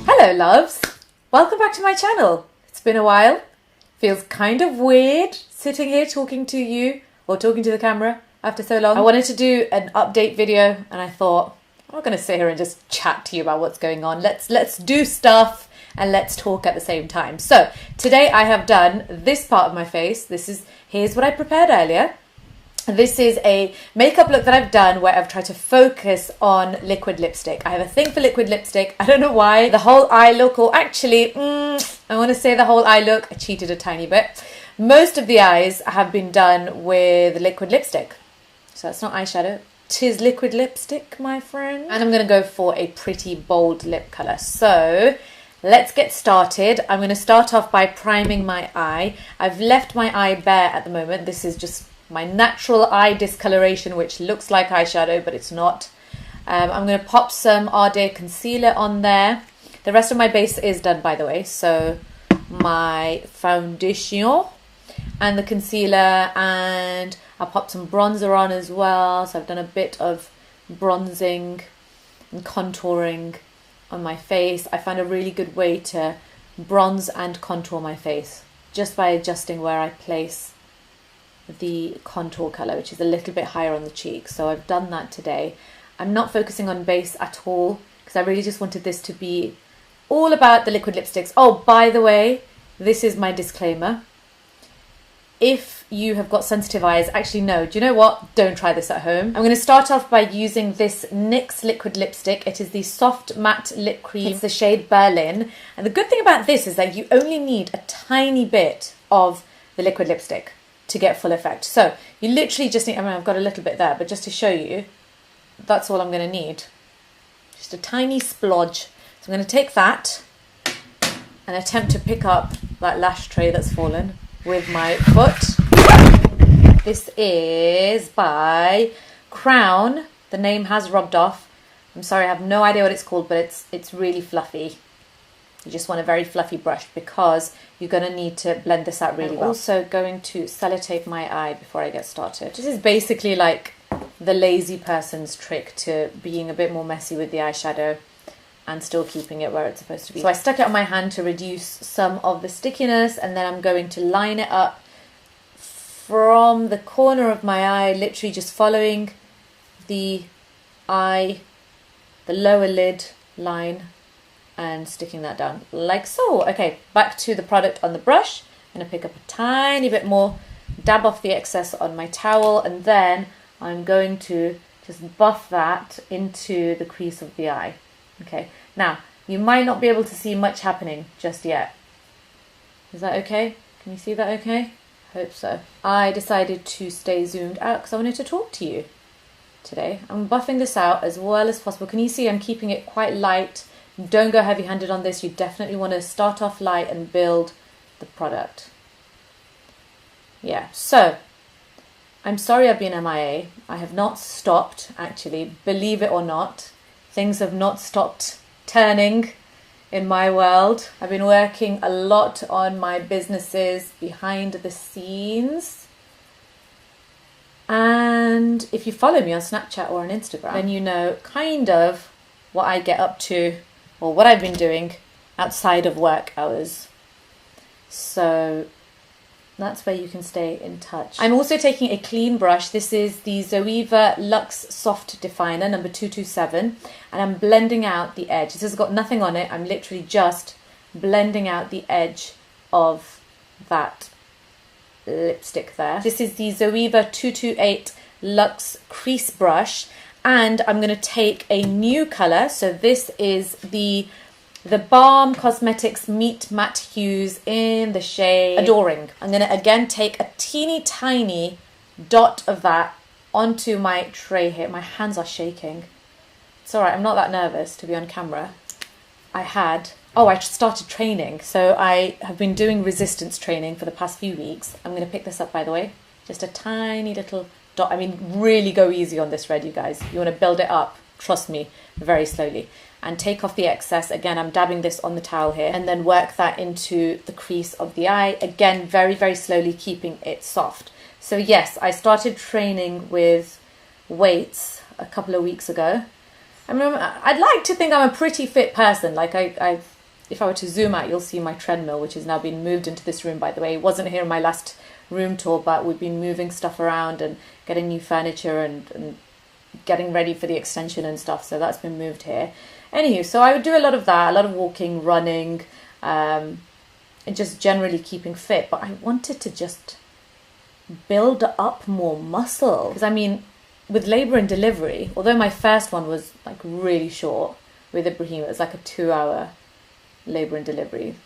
Hello loves, welcome back to my channel. It's been a while, feels kind of weird sitting here talking to you or talking to the camera after so long. I wanted to do an update video and I thought I'm not going to sit here and just chat to you about what's going on. Let's do stuff and let's talk at the same time. So today I have done this part of my face. Here's what I prepared earlier. This is a makeup look that I've done where I've tried to focus on liquid lipstick. I have a thing for liquid lipstick. I don't know why. The whole eye look, or actually, I want to say the whole eye look, I cheated a tiny bit. Most of the eyes have been done with liquid lipstick. So that's not eyeshadow. 'Tis liquid lipstick, my friend. And I'm going to go for a pretty bold lip colour. So let's get started. I'm going to start off by priming my eye. I've left my eye bare at the moment. This is just my natural eye discoloration, which looks like eyeshadow, but it's not. I'm going to pop some Ardea concealer on there. The rest of my base is done, by the way. So my foundation and the concealer, and I'll pop some bronzer on as well. So I've done a bit of bronzing and contouring on my face. I found a really good way to bronze and contour my face just by adjusting where I place the contour color, which is a little bit higher on the cheeks. So I've done that today. I'm not focusing on base at all because I really just wanted this to be all about the liquid lipsticks. Oh, by the way, this is my disclaimer. If you have got sensitive eyes, actually no, do you know what? Don't try this at home. I'm going to start off by using this NYX liquid lipstick. It is the Soft Matte Lip Cream. It's the shade Berlin. And the good thing about this is that you only need a tiny bit of the liquid lipstick to get full effect. So you literally just need, I mean, I've got a little bit there, but just to show you, that's all I'm going to need. Just a tiny splodge. So I'm going to take that and attempt to pick up that lash tray that's fallen with my foot. This is by Crown. The name has rubbed off. I'm sorry, I have no idea what it's called, but it's really fluffy. You just want a very fluffy brush because you're going to need to blend this out really well. I'm also going to sellotape my eye before I get started. This is basically like the lazy person's trick to being a bit more messy with the eyeshadow and still keeping it where it's supposed to be. So I stuck it on my hand to reduce some of the stickiness, and then I'm going to line it up from the corner of my eye, literally just following the eye, the lower lid line, and sticking that down like so. Okay, back to the product on the brush. I'm going to pick up a tiny bit more, dab off the excess on my towel, and then I'm going to just buff that into the crease of the eye. Okay, now you might not be able to see much happening just yet. Is that okay? Can you see that okay? Hope so. I decided to stay zoomed out because I wanted to talk to you today. I'm buffing this out as well as possible. Can you see I'm keeping it quite light? Don't go heavy-handed on this. You definitely want to start off light and build the product. Yeah, so I'm sorry I've been MIA. I have not stopped, actually. Believe it or not, things have not stopped turning in my world. I've been working a lot on my businesses behind the scenes. And if you follow me on Snapchat or on Instagram, then you know kind of what I get up to, or what I've been doing outside of work hours. So that's where you can stay in touch. I'm also taking a clean brush. This is the Zoeva Luxe Soft Definer number 227, and I'm blending out the edge. This has got nothing on it. I'm literally just blending out the edge of that lipstick there. This is the Zoeva 228 Luxe Crease Brush, and I'm going to take a new colour. So this is the Balm Cosmetics Meet Matte Hues in the shade Adoring. I'm going to again take a teeny tiny dot of that onto my tray here. My hands are shaking. It's alright, I'm not that nervous to be on camera. I started training. So I have been doing resistance training for the past few weeks. I'm going to pick this up, by the way. Just a tiny little dot. I mean, really go easy on this red, you guys. You want to build it up, trust me, very slowly. And take off the excess. Again, I'm dabbing this on the towel here, and then work that into the crease of the eye. Again, very, very slowly, keeping it soft. So yes, I started training with weights a couple of weeks ago. I mean, I'd like to think I'm a pretty fit person. Like if I were to zoom out, you'll see my treadmill, which has now been moved into this room, by the way. It wasn't here in my last room tour, but we've been moving stuff around and getting new furniture and getting ready for the extension and stuff. So that's been moved here. Anywho, so I would do a lot of that, a lot of walking, running, and just generally keeping fit. But I wanted to just build up more muscle. Because I mean, with labour and delivery, although my first one was like really short with Ibrahim, it was like a 2-hour labour and delivery,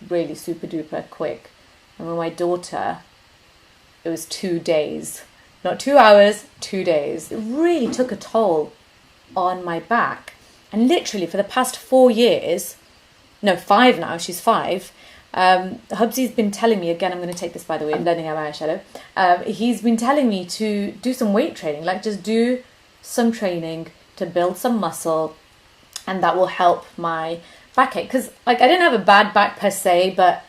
really super duper quick. And with my daughter, it was 2 days, not 2 hours, 2 days. It really took a toll on my back. And literally for the past 4 years, no, 5 now, she's 5, Hubsy's been telling me, again, I'm going to take this, by the way, I'm learning our eyeshadow. He's been telling me to do some weight training, like just do some training to build some muscle, and that will help my backache. Because like I didn't have a bad back per se, but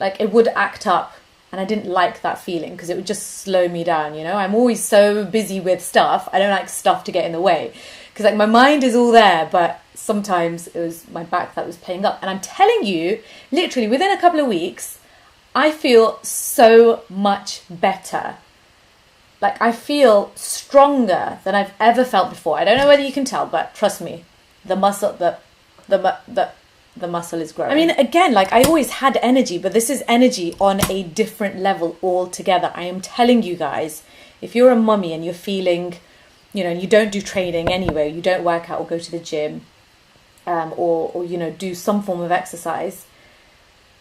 like it would act up, and I didn't like that feeling because it would just slow me down, you know. I'm always so busy with stuff. I don't like stuff to get in the way because like my mind is all there, but sometimes it was my back that was playing up. And I'm telling you, literally within a couple of weeks, I feel so much better. Like I feel stronger than I've ever felt before. I don't know whether you can tell, but trust me, the muscle, the muscle is growing. I mean, again, like I always had energy, but this is energy on a different level altogether. I am telling you guys, if you're a mummy and you're feeling, you know, you don't do training anyway, you don't work out or go to the gym, or you know, do some form of exercise.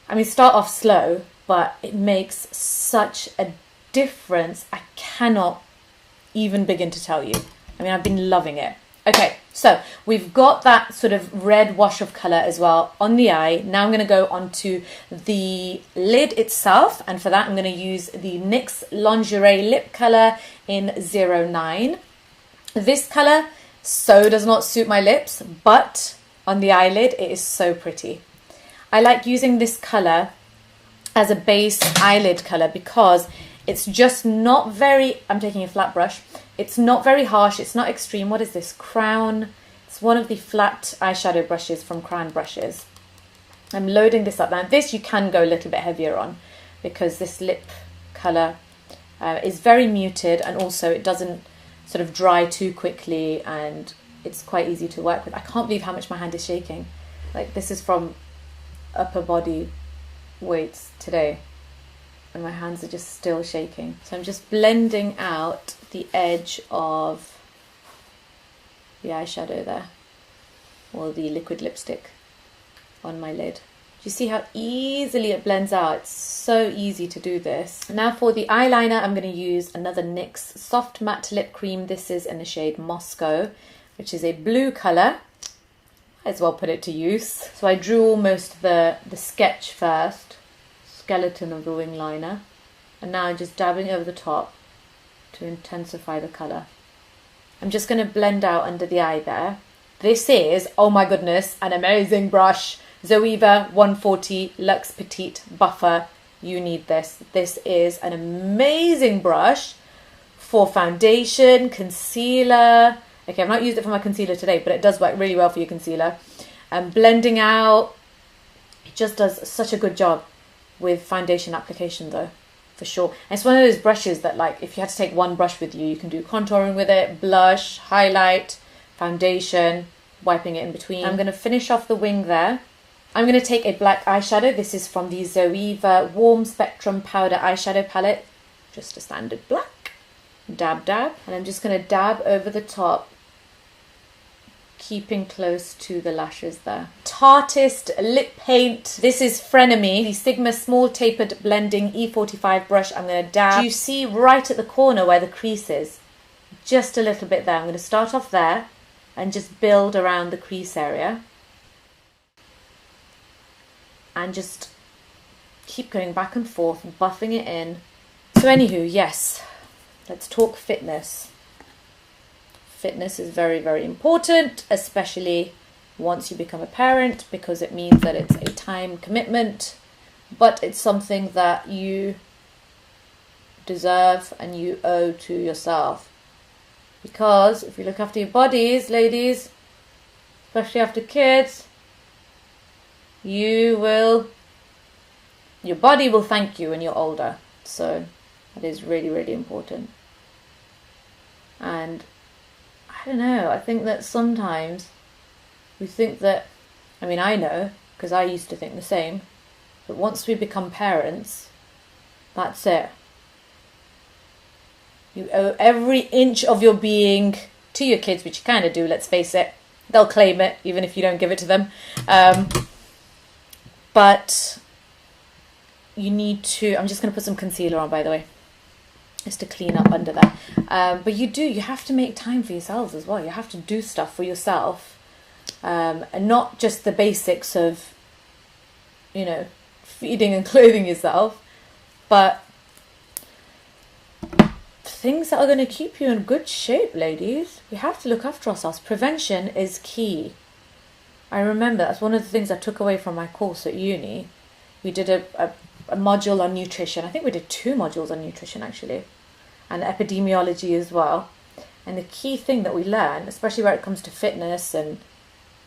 I mean, start off slow, but it makes such a difference. I cannot even begin to tell you. I mean, I've been loving it. Okay, so we've got that sort of red wash of colour as well on the eye. Now I'm going to go onto the lid itself, and for that I'm going to use the NYX Lingerie Lip Colour in 09. This colour so does not suit my lips, but on the eyelid it is so pretty. I like using this colour as a base eyelid colour because it's just not very, I'm taking a flat brush, it's not very harsh, it's not extreme. What is this? Crown. It's one of the flat eyeshadow brushes from Crown Brushes. I'm loading this up. Now this you can go a little bit heavier on because this lip colour is very muted, and also it doesn't sort of dry too quickly, and it's quite easy to work with. I can't believe how much my hand is shaking. Like this is from upper body weights today, and my hands are just still shaking. So I'm just blending out the edge of the eyeshadow there, or the liquid lipstick on my lid. Do you see how easily it blends out? It's so easy to do this. Now for the eyeliner, I'm going to use another NYX Soft Matte Lip Cream. This is in the shade Moscow, which is a blue colour. Might as well put it to use. So I drew almost the sketch first, skeleton of the wing liner, and now I'm just dabbing over the top to intensify the colour. I'm just going to blend out under the eye there. This is, oh my goodness, an amazing brush. Zoeva 140 Luxe Petite Buffer. You need this. This is an amazing brush for foundation, concealer. Okay, I've not used it for my concealer today, but it does work really well for your concealer. Blending out, it just does such a good job with foundation application though, for sure. And it's one of those brushes that, like, if you had to take one brush with you, you can do contouring with it, blush, highlight, foundation, wiping it in between. I'm going to finish off the wing there. I'm going to take a black eyeshadow. This is from the Zoeva Warm Spectrum Powder Eyeshadow Palette. Just a standard black. Dab, dab. And I'm just going to dab over the top, keeping close to the lashes there. Tarteist Lip Paint. This is Frenemy, the Sigma Small Tapered Blending E45 brush. I'm going to dab. Do you see right at the corner where the crease is? Just a little bit there. I'm going to start off there and just build around the crease area. And just keep going back and forth, buffing it in. So anywho, yes, let's talk fitness. Fitness is very, very important, especially once you become a parent, because it means that it's a time commitment, but it's something that you deserve and you owe to yourself. Because if you look after your bodies, ladies, especially after kids, your body will thank you when you're older. So that is really, really important. And I don't know, I think that sometimes we think that, I mean, I know, because I used to think the same, but once we become parents, that's it. You owe every inch of your being to your kids, which you kind of do, let's face it. They'll claim it, even if you don't give it to them. But you need to... I'm just going to put some concealer on, by the way, just to clean up under there. But you have to make time for yourselves as well. You have to do stuff for yourself. And not just the basics of, you know, feeding and clothing yourself, but things that are going to keep you in good shape, ladies. We have to look after ourselves. Prevention is key. I remember that's one of the things I took away from my course at uni. We did a module on nutrition. I think we did 2 modules on nutrition, actually, and epidemiology as well. And the key thing that we learn, especially where it comes to fitness and,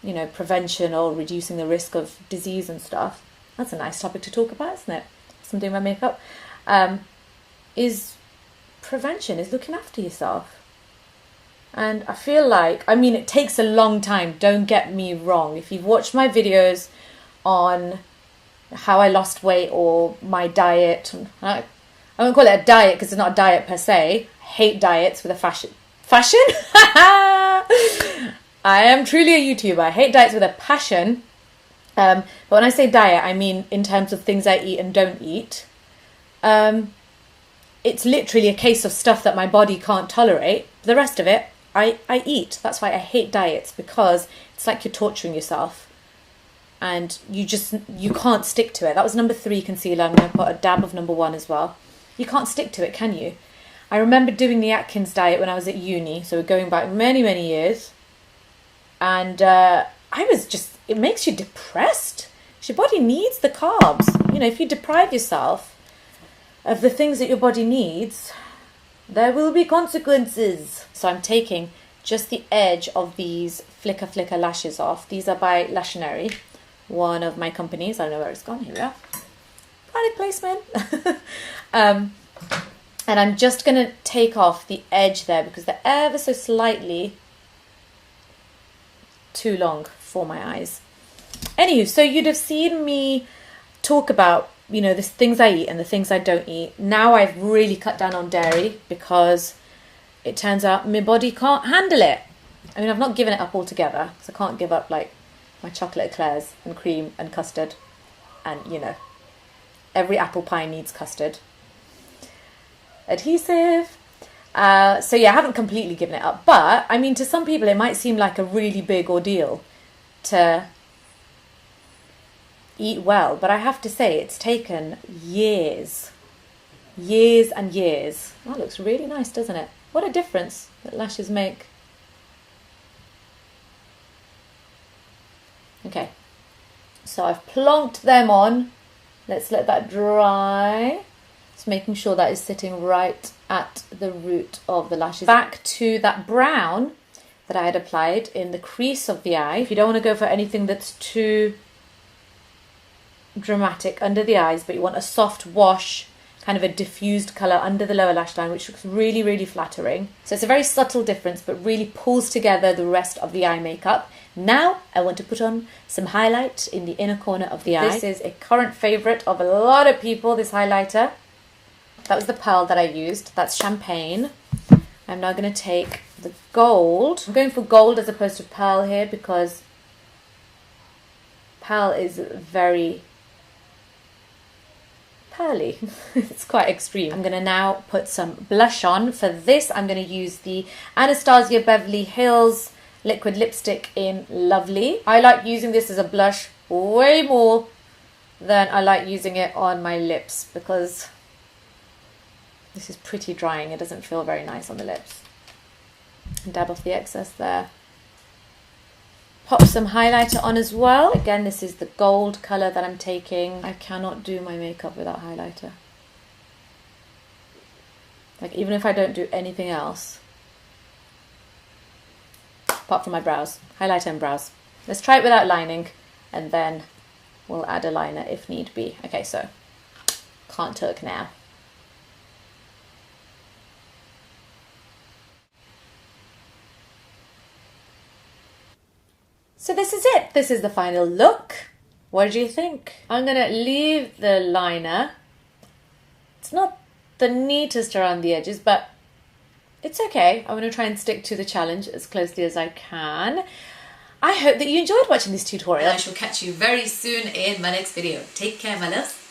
you know, prevention or reducing the risk of disease and stuff, that's a nice topic to talk about, isn't it? So I'm doing my makeup. Is prevention, is looking after yourself. And I feel like, I mean, it takes a long time, don't get me wrong. If you've watched my videos on how I lost weight or my diet, I won't call it a diet because it's not a diet per se. I hate diets with a fashion? I am truly a YouTuber. I hate diets with a passion. But when I say diet, I mean in terms of things I eat and don't eat. It's literally a case of stuff that my body can't tolerate. The rest of it, I eat. That's why I hate diets, because it's like you're torturing yourself. And you can't stick to it. That was number 3 concealer. I'm going to put a dab of number 1 as well. You can't stick to it, can you? I remember doing the Atkins diet when I was at uni. So we're going back many, many years. And it makes you depressed. Your body needs the carbs. You know, if you deprive yourself of the things that your body needs, there will be consequences. So I'm taking just the edge of these Flicker lashes off. These are by Lashionary, one of my companies. I don't know where it's gone. Here we are. Product placement. And I'm just going to take off the edge there because they're ever so slightly too long for my eyes. Anywho, so you'd have seen me talk about, you know, the things I eat and the things I don't eat. Now I've really cut down on dairy because it turns out my body can't handle it. I mean, I've not given it up altogether because I can't give up like my chocolate eclairs and cream and custard, and, you know, every apple pie needs custard. Adhesive. So yeah, I haven't completely given it up, but I mean, to some people it might seem like a really big ordeal to eat well, but I have to say it's taken years and years. That looks really nice, doesn't it? What a difference that lashes make. Okay, so I've plonked them on. Let's let that dry. Just making sure that is sitting right at the root of the lashes. Back to that brown that I had applied in the crease of the eye. If you don't want to go for anything that's too dramatic under the eyes, but you want a soft wash, kind of a diffused colour under the lower lash line, which looks really, really flattering. So it's a very subtle difference, but really pulls together the rest of the eye makeup. Now I want to put on some highlight in the inner corner of the eye. This is a current favourite of a lot of people, this highlighter. That was the pearl that I used. That's Champagne. I'm now going to take the gold. I'm going for gold as opposed to pearl here because pearl is very pearly. It's quite extreme. I'm going to now put some blush on. For this, I'm going to use the Anastasia Beverly Hills liquid lipstick in Lovely. I like using this as a blush way more than I like using it on my lips because this is pretty drying. It doesn't feel very nice on the lips. Dab off the excess there. Pop some highlighter on as well. Again, this is the gold colour that I'm taking. I cannot do my makeup without highlighter. Like, even if I don't do anything else, apart from my brows. Highlighter and brows. Let's try it without lining, and then we'll add a liner if need be. Okay, so can't talk now. So this is it. This is the final look. What do you think? I'm gonna leave the liner. It's not the neatest around the edges, but it's okay. I'm gonna try and stick to the challenge as closely as I can. I hope that you enjoyed watching this tutorial. I shall catch you very soon in my next video. Take care, my loves.